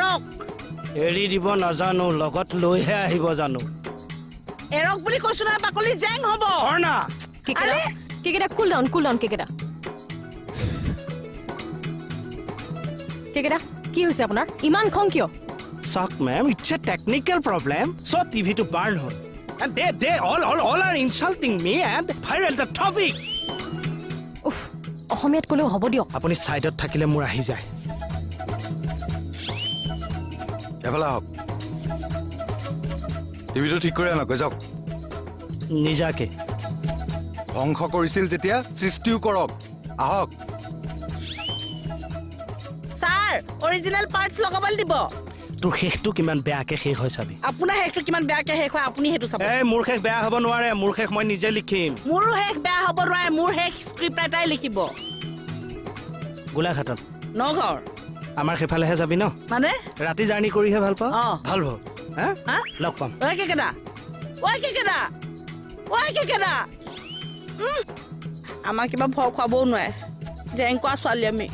এৰক এৰি দিব নাজানো লগত লৈহে আহিব জানো এৰক বুলি কৈছো না বাকলি জেং হ'ব অৰ্ণা কেকেটা কুল ডাউন কেকেটা কি হৈছে আপোনাৰ ইমান খং কিয় Suck, ma'am. It's a technical problem. So TV to burn her. And they all are insulting me and viral the topic. উফ অসমীয়াত ক'লেও হ'ব দিয়ক আপুনি সাইডত থাকিলে মোৰ আহি যায় এফালে আহক টিভিটো ঠিক কৰি আনক যাওক নিজাকে ধ্বংস কৰিছিল যেতিয়া সৃষ্টিও কৰক আহক স্যাৰ অৰিজিনাল পাৰ্টস লগাবলৈ দিব তোৰ শেষটো কিমান বেয়াকে শেষ হৈ চাবি আপোনাৰ শেষটো কিমান বেয়াকে শেষ হয় আপুনি হেতু চাব এই মোৰ শেষ বেয়া হ'ব নোৱাৰে মোৰ শেষ মই নিজে লিখিম মোৰো শেষ বেয়া হ'ব নোৱাৰে মোৰ শেষ স্ক্ৰিপ্ট ৰাইটাৰে লিখিব গোলাঘাটত নগৰ আমাৰ সেফালেহে যাবি ন মানে ৰাতি জাৰ্ণি কৰিহে ভাল পাওঁ ভাল ভাল হা লগ পাম ঐ কেকেটা আমাক কিবা ভয় খুৱাবও নোৱাৰে জেং কোৱা ছোৱালী আমি